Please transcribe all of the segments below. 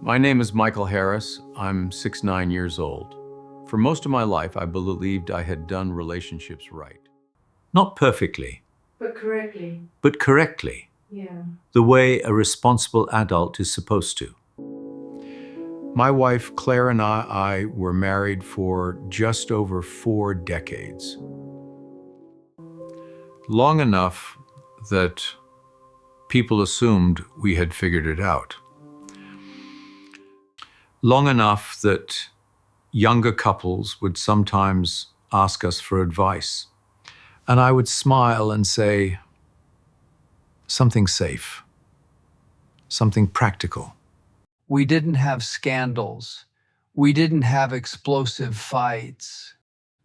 My name is Michael Harris. I'm 69 years old. For most of my life, I believed I had done relationships right. Not perfectly, But correctly. but correctly, Yeah. the way a responsible adult is supposed to. My wife, Claire, and I were married for just over 4 decades. Long enough that people assumed we had figured it out. Long enough that younger couples would sometimes ask us for advice. And I would smile and say, something safe, something practical. We didn't have scandals. We didn't have explosive fights.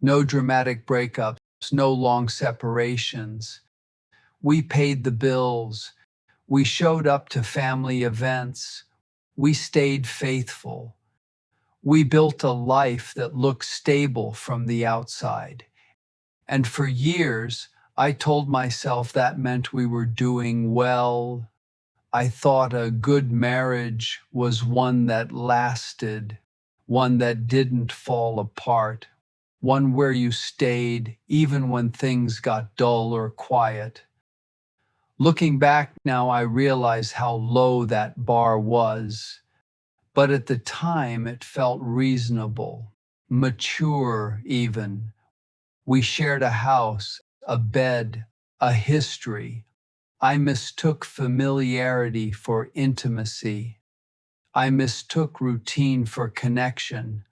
No dramatic breakups, no long separations. We paid the bills. We showed up to family events. We stayed faithful. We built a life that looked stable from the outside. And for years, I told myself that meant we were doing well. I thought a good marriage was one that lasted, one that didn't fall apart, one where you stayed even when things got dull or quiet. Looking back now, I realize how low that bar was, but at the time it felt reasonable, mature even. We shared a house, a bed, a history. I mistook familiarity for intimacy. I mistook routine for connection.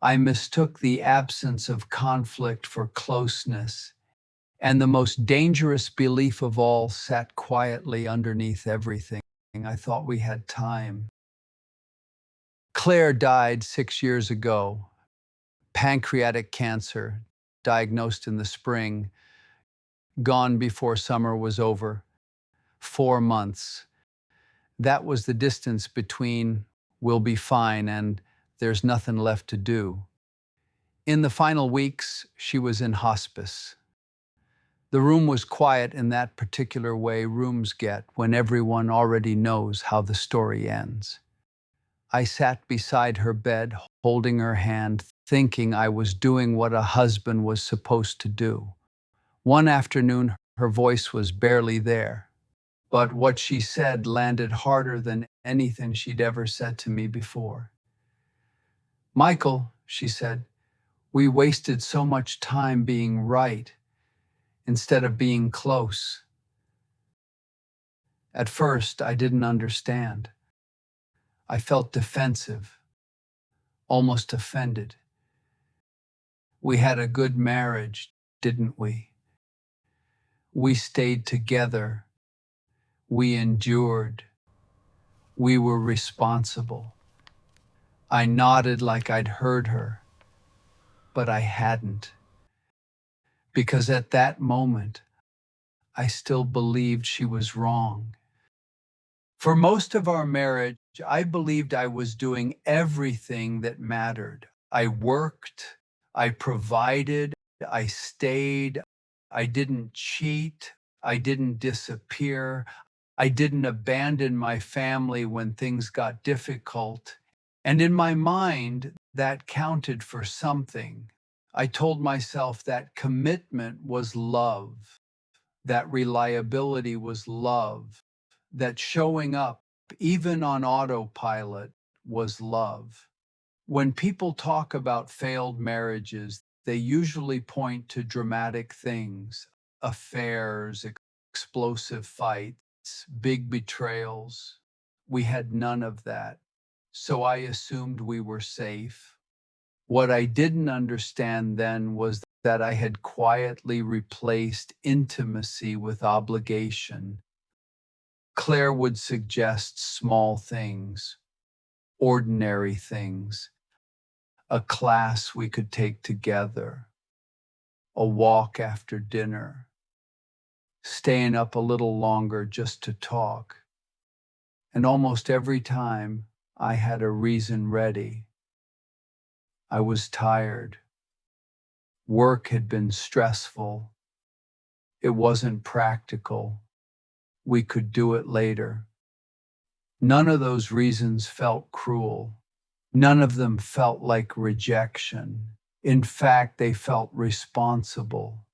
I mistook the absence of conflict for closeness. And the most dangerous belief of all sat quietly underneath everything. I thought we had time. Claire died 6 years ago. Pancreatic cancer, diagnosed in the spring, gone before summer was over. 4 months. That was the distance between "we'll be fine" and "there's nothing left to do." In the final weeks, she was in hospice. The room was quiet in that particular way rooms get when everyone already knows how the story ends. I sat beside her bed, holding her hand, thinking I was doing what a husband was supposed to do. One afternoon, her voice was barely there, but what she said landed harder than anything she'd ever said to me before. "Michael," she said, "we wasted so much time being right instead of being close." At first, I didn't understand. I felt defensive, almost offended. We had a good marriage, didn't we? We stayed together. We endured. We were responsible. I nodded like I'd heard her, but I hadn't. Because at that moment, I still believed she was wrong. For most of our marriage, I believed I was doing everything that mattered. I worked, I provided, I stayed, I didn't cheat, I didn't disappear, I didn't abandon my family when things got difficult. And in my mind, that counted for something. I told myself that commitment was love, that reliability was love, that showing up, even on autopilot, was love. When people talk about failed marriages, they usually point to dramatic things: affairs, explosive fights, big betrayals. We had none of that, so I assumed we were safe. What I didn't understand then was that I had quietly replaced intimacy with obligation. Claire would suggest small things, ordinary things, a class we could take together, a walk after dinner, staying up a little longer just to talk. And almost every time I had a reason ready. I was tired. Work had been stressful. It wasn't practical. We could do it later. None of those reasons felt cruel. None of them felt like rejection. In fact, they felt responsible,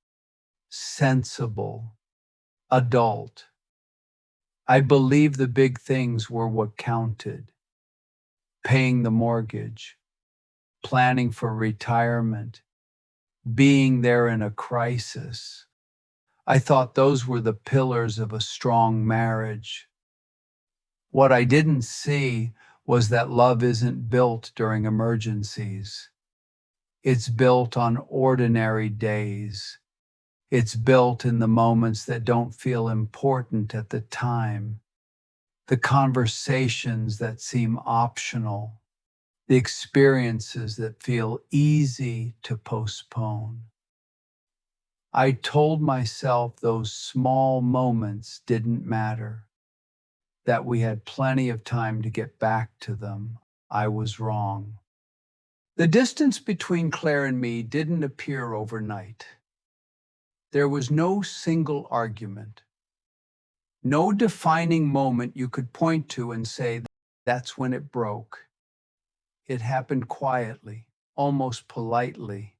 sensible, adult. I believe the big things were what counted: paying the mortgage, planning for retirement, being there in a crisis. I thought those were the pillars of a strong marriage. What I didn't see was that love isn't built during emergencies. It's built on ordinary days. It's built in the moments that don't feel important at the time, the conversations that seem optional, the experiences that feel easy to postpone. I told myself those small moments didn't matter, that we had plenty of time to get back to them. I was wrong. The distance between Claire and me didn't appear overnight. There was no single argument, no defining moment you could point to and say, that's when it broke. It happened quietly, almost politely.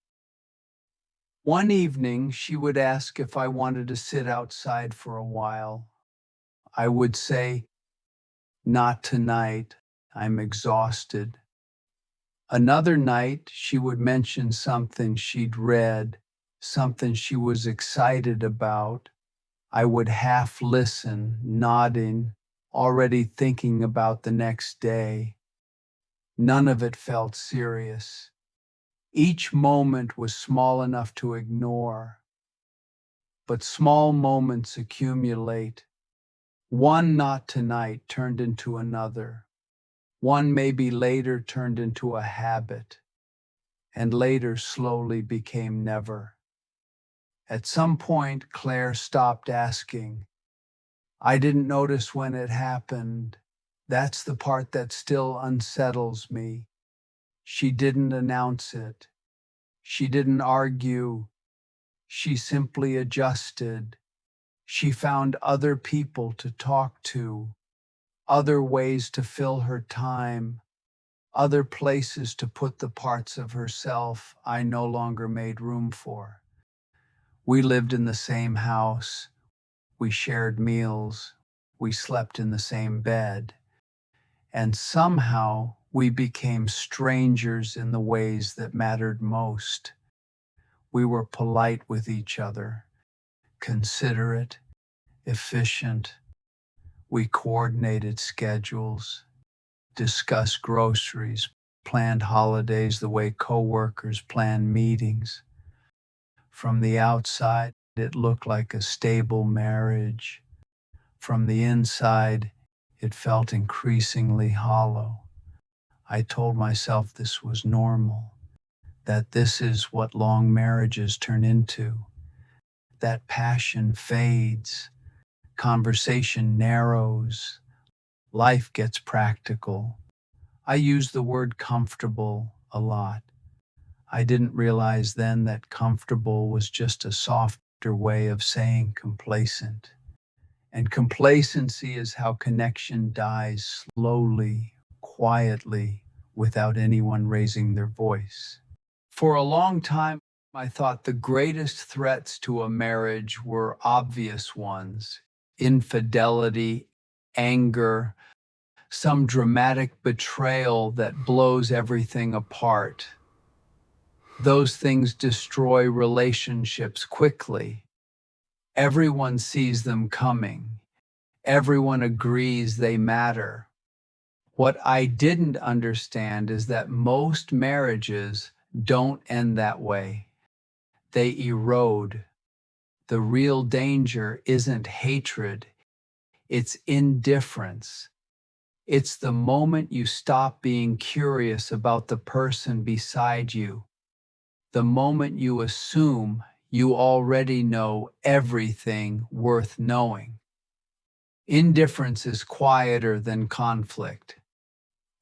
One evening, she would ask if I wanted to sit outside for a while. I would say, not tonight, I'm exhausted. Another night, she would mention something she'd read, something she was excited about. I would half listen, nodding, already thinking about the next day. None of it felt serious. Each moment was small enough to ignore, but small moments accumulate. One not tonight turned into another. One maybe later turned into a habit, and later slowly became never. At some point, Claire stopped asking. I didn't notice when it happened. That's the part that still unsettles me. She didn't announce it. She didn't argue. She simply adjusted. She found other people to talk to, other ways to fill her time, other places to put the parts of herself I no longer made room for. We lived in the same house. We shared meals. We slept in the same bed. And somehow we became strangers in the ways that mattered most. We were polite with each other, considerate, efficient. We coordinated schedules, discussed groceries, planned holidays the way coworkers plan meetings. From the outside, it looked like a stable marriage. From the inside, it felt increasingly hollow. I told myself this was normal, that this is what long marriages turn into, that passion fades, conversation narrows, life gets practical. I used the word comfortable a lot. I didn't realize then that comfortable was just a softer way of saying complacent. And complacency is how connection dies slowly, quietly, without anyone raising their voice. For a long time, I thought the greatest threats to a marriage were obvious ones: infidelity, anger, some dramatic betrayal that blows everything apart. Those things destroy relationships quickly. Everyone sees them coming. Everyone agrees they matter. What I didn't understand is that most marriages don't end that way. They erode. The real danger isn't hatred, it's indifference. It's the moment you stop being curious about the person beside you, the moment you assume you already know everything worth knowing. Indifference is quieter than conflict.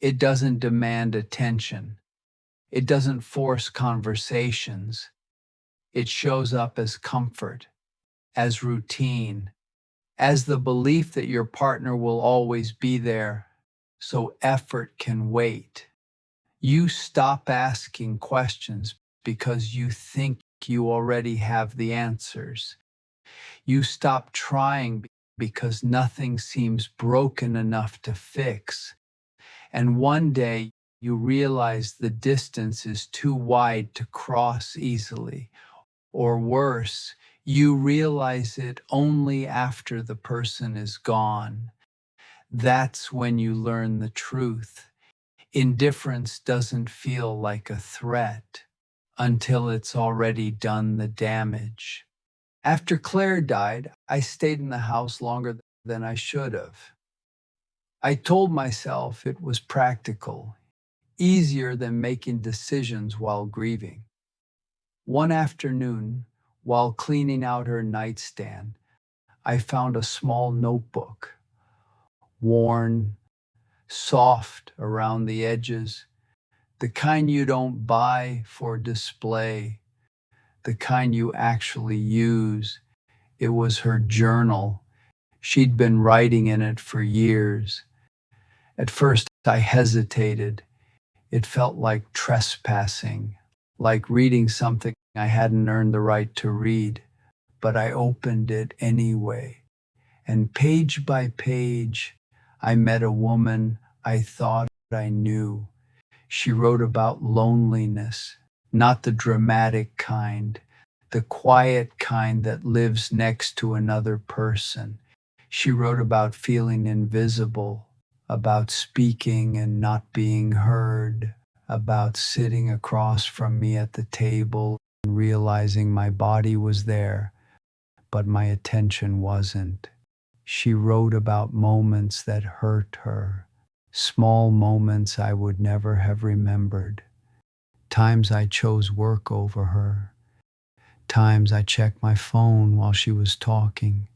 It doesn't demand attention. It doesn't force conversations. It shows up as comfort, as routine, as the belief that your partner will always be there, so effort can wait. You stop asking questions because you think you already have the answers. You stop trying because nothing seems broken enough to fix. And one day you realize the distance is too wide to cross easily. Or worse, you realize it only after the person is gone. That's when you learn the truth. Indifference doesn't feel like a threat until it's already done the damage. After Claire died, I stayed in the house longer than I should have. I told myself it was practical, easier than making decisions while grieving. One afternoon, while cleaning out her nightstand, I found a small notebook, worn, soft around the edges, the kind you don't buy for display, the kind you actually use. It was her journal. She'd been writing in it for years. At first, I hesitated. It felt like trespassing, like reading something I hadn't earned the right to read. But I opened it anyway. And page by page, I met a woman I thought I knew. She wrote about loneliness, not the dramatic kind, the quiet kind that lives next to another person. She wrote about feeling invisible, about speaking and not being heard, about sitting across from me at the table and realizing my body was there, but my attention wasn't. She wrote about moments that hurt her, small moments I would never have remembered. Times I chose work over her. Times I checked my phone while she was talking.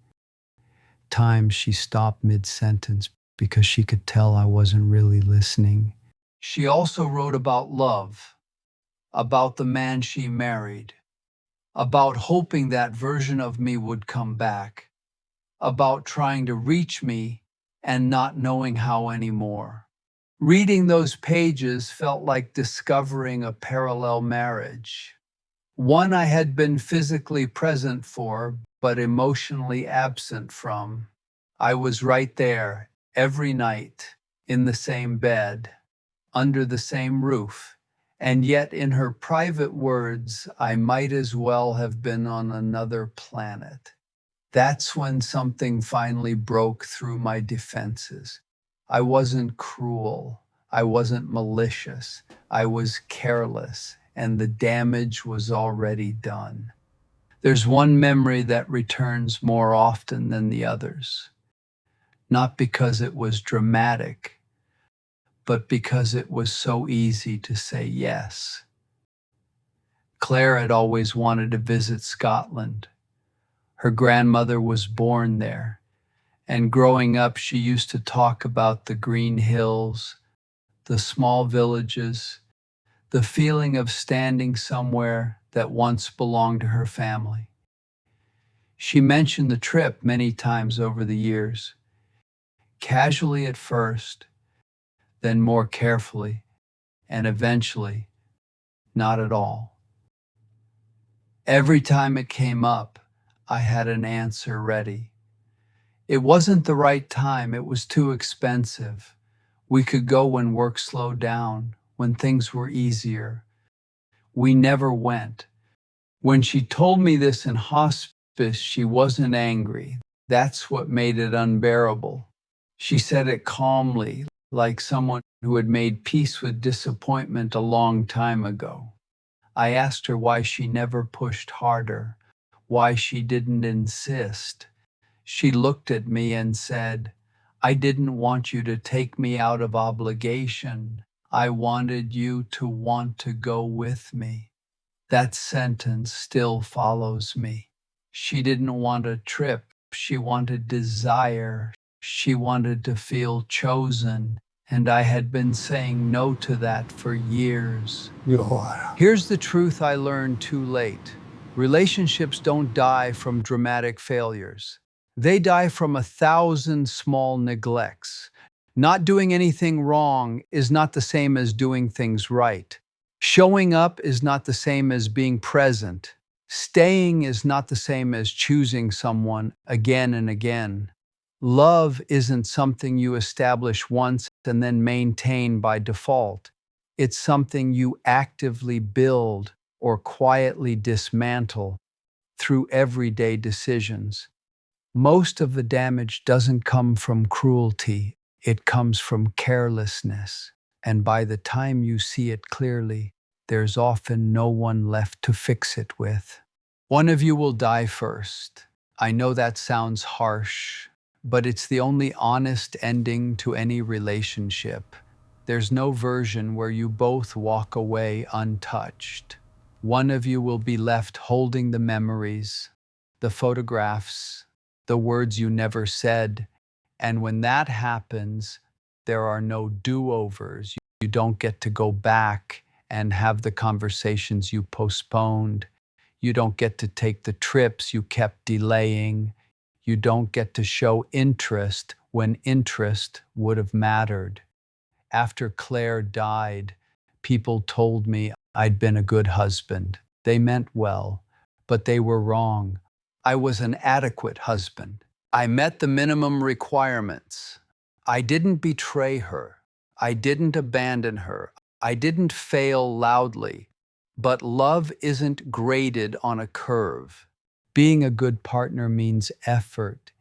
Times she stopped mid-sentence because she could tell I wasn't really listening. She also wrote about love, about the man she married, about hoping that version of me would come back, about trying to reach me and not knowing how anymore. Reading those pages felt like discovering a parallel marriage, one I had been physically present for, but emotionally absent from. I was right there, every night, in the same bed, under the same roof, and yet in her private words, I might as well have been on another planet. That's when something finally broke through my defenses. I wasn't cruel. I wasn't malicious. I was careless, and the damage was already done. There's one memory that returns more often than the others, not because it was dramatic, but because it was so easy to say yes. Claire had always wanted to visit Scotland. Her grandmother was born there, and growing up, she used to talk about the green hills, the small villages, the feeling of standing somewhere that once belonged to her family. She mentioned the trip many times over the years, casually at first, then more carefully, and eventually, not at all. Every time it came up, I had an answer ready. It wasn't the right time, it was too expensive. We could go when work slowed down, when things were easier. We never went. When she told me this in hospice, she wasn't angry. That's what made it unbearable. She said it calmly, like someone who had made peace with disappointment a long time ago. I asked her why she never pushed harder, why she didn't insist. She looked at me and said, I didn't want you to take me out of obligation. I wanted you to want to go with me. That sentence still follows me. She didn't want a trip. She wanted desire. She wanted to feel chosen. And I had been saying no to that for years. Here's the truth I learned too late. Relationships don't die from dramatic failures. They die from 1,000 small neglects. Not doing anything wrong is not the same as doing things right. Showing up is not the same as being present. Staying is not the same as choosing someone again and again. Love isn't something you establish once and then maintain by default. It's something you actively build or quietly dismantle through everyday decisions. Most of the damage doesn't come from cruelty, it comes from carelessness. And by the time you see it clearly, there's often no one left to fix it with. One of you will die first. I know that sounds harsh, but it's the only honest ending to any relationship. There's no version where you both walk away untouched. One of you will be left holding the memories, the photographs, the words you never said. And when that happens, there are no do-overs. You don't get to go back and have the conversations you postponed. You don't get to take the trips you kept delaying. You don't get to show interest when interest would have mattered. After Claire died, people told me I'd been a good husband. They meant well, but they were wrong. I was an adequate husband. I met the minimum requirements. I didn't betray her. I didn't abandon her. I didn't fail loudly. But love isn't graded on a curve. Being a good partner means effort.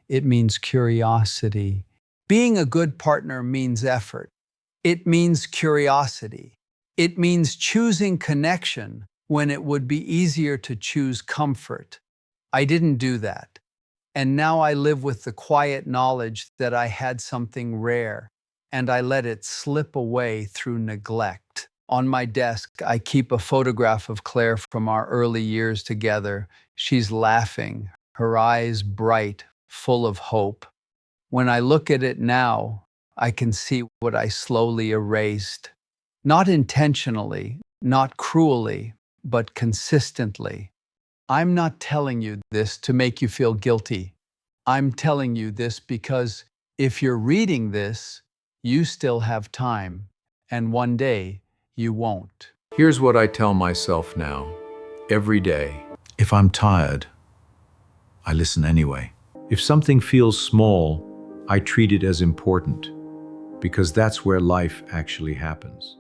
It means curiosity. Being a good partner means effort. It means curiosity. It means choosing connection when it would be easier to choose comfort. I didn't do that. And now I live with the quiet knowledge that I had something rare, and I let it slip away through neglect. On my desk, I keep a photograph of Claire from our early years together. She's laughing, her eyes bright, full of hope. When I look at it now, I can see what I slowly erased. Not intentionally, not cruelly, but consistently. I'm not telling you this to make you feel guilty. I'm telling you this because if you're reading this, you still have time, and one day you won't. Here's what I tell myself now, every day. If I'm tired, I listen anyway. If something feels small, I treat it as important, because that's where life actually happens.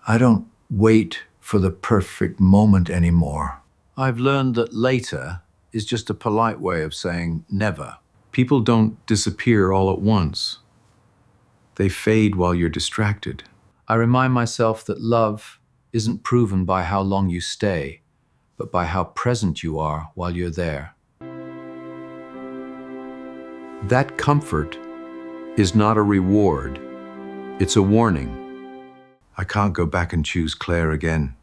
I don't wait for the perfect moment anymore. I've learned that later is just a polite way of saying never. People don't disappear all at once. They fade while you're distracted. I remind myself that love isn't proven by how long you stay, but by how present you are while you're there. That comfort is not a reward, it's a warning. I can't go back and choose Claire again.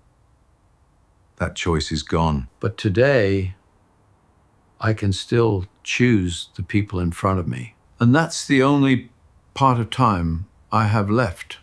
That choice is gone. But today, I can still choose the people in front of me. And that's the only part of time I have left.